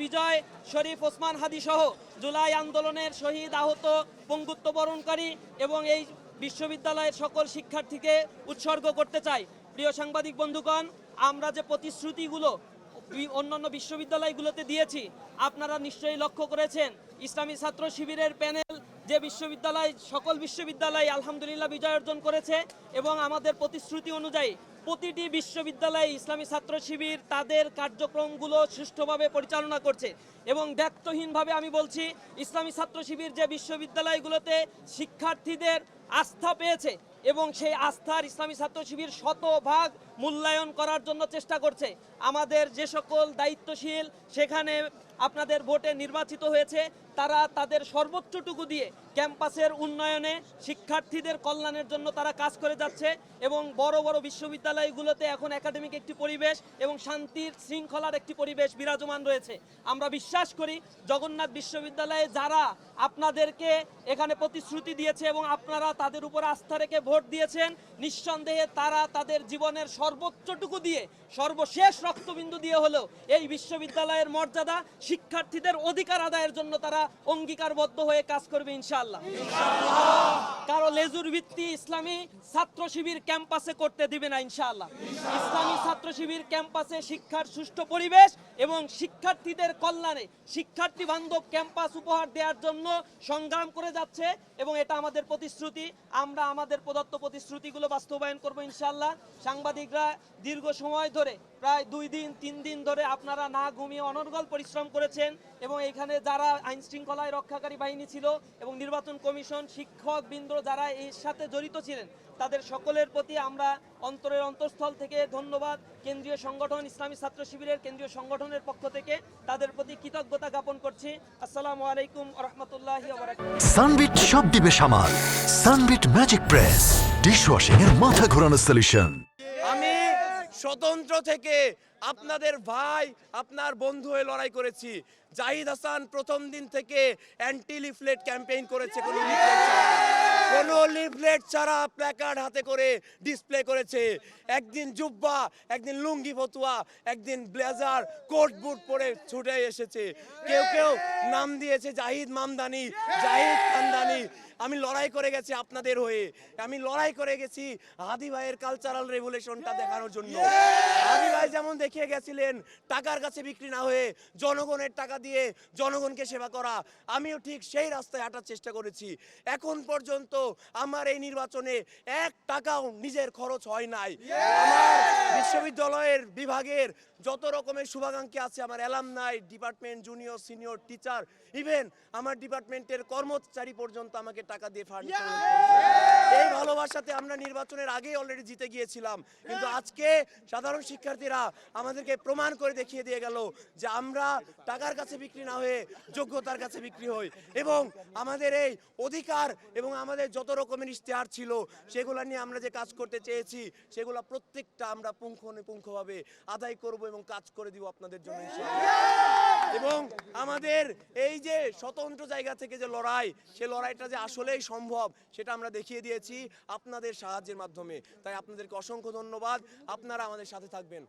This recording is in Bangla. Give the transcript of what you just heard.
বিজয় শরীফ ওসমান হাদি সহ জুলাই আন্দোলনের শহীদ আহত পঙ্গুত্ব বরণকারী এবং এই বিশ্ববিদ্যালয়ের সকল শিক্ষার্থীকে উৎসর্গ করতে চাই। প্রিয় সাংবাদিক বন্ধুগণ, আমরা যে প্রতিশ্রুতিগুলো অন্যান্য বিশ্ববিদ্যালয়গুলোতে দিয়েছি আপনারা নিশ্চয়ই লক্ষ্য করেছেন। ইসলামী ছাত্র শিবিরের প্যানেল যে বিশ্ববিদ্যালয় সকল বিশ্ববিদ্যালয় আলহামদুলিল্লাহ বিজয় অর্জন করেছে এবং আমাদের প্রতিশ্রুতি অনুযায়ী প্রতিটি বিশ্ববিদ্যালয়ে ইসলামী ছাত্র শিবির তাদের কার্যক্রমগুলো সুষ্ঠুভাবে পরিচালনা করছে এবং দায়িত্বহীনভাবে আমি বলছি, ইসলামী ছাত্র শিবির যে বিশ্ববিদ্যালয়গুলোতে শিক্ষার্থীদের আস্থা পেয়েছে এবং সেই আস্থার ইসলামী ছাত্র শিবির শতভাগ মূল্যায়ন করার জন্য চেষ্টা করছে। আমাদের যে সকল দায়িত্বশীল সেখানে আপনাদের ভোটে নির্বাচিত হয়েছে তারা তাদের সর্বোচ্চটুকু দিয়ে ক্যাম্পাসের উন্নয়নে শিক্ষার্থীদের কল্যাণের জন্য তারা কাজ করে যাচ্ছে এবং বড় বড় বিশ্ববিদ্যালয়গুলোতে এখন একাডেমিক একটি পরিবেশ এবং শান্তির শৃঙ্খলার একটি পরিবেশ বিরাজমান রয়েছে। আমরা বিশ্বাস করি জগন্নাথ বিশ্ববিদ্যালয়ে যারা আপনাদেরকে এখানে প্রতিশ্রুতি দিয়েছে এবং আপনারা তাদের উপর আস্থা রেখে ভোট দিয়েছেন, নিঃসন্দেহে তারা তাদের জীবনের সর্বোচ্চটুকু দিয়ে সর্বশেষ রক্তবিন্দু দিয়ে হলেও এই বিশ্ববিদ্যালয়ের মর্যাদা শিক্ষার্থীদের অধিকার আদায়ের জন্য তারা অঙ্গীকারবদ্ধ হয়ে কাজ করবে ইনশাআল্লাহ। কারো লেজুর ভিত্তি ইসলামী ছাত্র শিবির ক্যাম্পাসে করতে দিবে না ইনশাআল্লাহ। ইসলামী ছাত্র শিবির ক্যাম্পাসে শিক্ষার সুষ্ঠু পরিবেশ এবং শিক্ষার্থীদের কল্যাণে শিক্ষার্থী বান্ধব ক্যাম্পাস উপহার দেওয়ার জন্য সংগ্রাম করে যাচ্ছে এবং এটা আমাদের প্রতিশ্রুতি। আমরা আমাদের প্রদত্ত প্রতিশ্রুতিগুলো বাস্তবায়ন করব ইনশাআল্লাহ। সাংবাদিকরা দীর্ঘ সময় ধরে প্রায় 2 দিন 3 দিন ধরে আপনারা না ঘুমিয়ে অনর্গল পরিশ্রম করেছেন এবং এখানে যারা আইন শৃঙ্খলায় রক্ষাকারী বাহিনী ছিল এবং নির্বাচন কমিশন শিক্ষক বৃন্দ যারা এর সাথে জড়িত ছিলেন তাদের সকলের প্রতি আমরা অন্তরের অন্তঃস্থল থেকে ধন্যবাদ। কেন্দ্রীয় সংগঠন ইসলামী ছাত্র শিবিরের কেন্দ্রীয় সংগঠনের পক্ষ থেকে তাদের প্রতি কৃতজ্ঞতা জ্ঞাপন করছি। আসসালামু আলাইকুম ওয়া রাহমাতুল্লাহি ওয়া বারাকাতুহু। সানবিট সব দিবে সামাল। সানবিট ম্যাজিক প্রেস ডিশওয়াশিং এর মাথা ঘোরানো সলিউশন। আমি স্বতন্ত্র থেকে আপনাদের ভাই আপনার বন্ধু হয়ে লড়াই করেছি। জাহিদ হাসান প্রথম দিন থেকে অ্যান্টি লিফলেট ক্যাম্পেইন করেছে, কোনো লিফলেট ছাড়া প্ল্যাকার্ড হাতে করে ডিসপ্লে করেছে। একদিন জুব্বা, একদিন লুঙ্গি ফতুয়া, একদিন ব্লেজার কোট বুট পরে ছুটে এসেছে। কেউ কেউ নাম দিয়েছে জাহিদ মামদানি, জাহিদ খানদানি। আমি লড়াই করে গেছি আপনাদের হয়ে, আমি লড়াই করে গেছি হাদি ভাইয়ের কালচারাল রেভলিউশনটা দেখানোর জন্য। হাদি ভাই যেমন দেখিয়ে গেছিলেন টাকার কাছে বিক্রি না হয়ে জনগণের টাকা দিয়ে জনগণকে সেবা করা, আমিও ঠিক সেই রাস্তায় হাঁটার চেষ্টা করেছি। এখন পর্যন্ত আমার এই নির্বাচনে 1 টাকাও নিজের খরচ হয় নাই। আমার বিশ্ববিদ্যালয়ের বিভাগের যত রকমের শুভাকাঙ্ক্ষী আছে, আমার alumni department, junior senior teacher, even আমার ডিপার্টমেন্টের কর্মচারী পর্যন্ত আমাকে টাকা দিয়ে ফান্ড করেছে। এই ভালোবাসাতে আমরা নির্বাচনের আগেই অলরেডি জিতে গিয়েছিলাম, কিন্তু আজকে সাধারণ শিক্ষার্থীরা আমাদেরকে প্রমাণ করে দেখিয়ে দিয়ে গেল যে আমরা টাকার কাছে বিক্রি না হয়ে যোগ্যতার কাছে বিক্রি হই এবং আমাদের এই অধিকার এবং আমাদের যত রকমের ইশতেহার ছিল সেগুলো নিয়ে আমরা যে কাজ করতে চেয়েছি সেগুলো প্রত্যেকটা আমরা পুঙ্খানুপুঙ্খভাবে আদায় করব এবং কাজ করে দিব আপনাদের জন্য ইনশাআল্লাহ। এবং আমাদের এই যে স্বতন্ত্র জায়গা থেকে যে লড়াই, সে লড়াইটা যে আসলেই সম্ভব সেটা আমরা দেখিয়ে দিয়েছি আপনাদের সাহায্যের মাধ্যমে। তাই আপনাদেরকে অসংখ্য ধন্যবাদ, আপনারা আমাদের সাথে থাকবেন।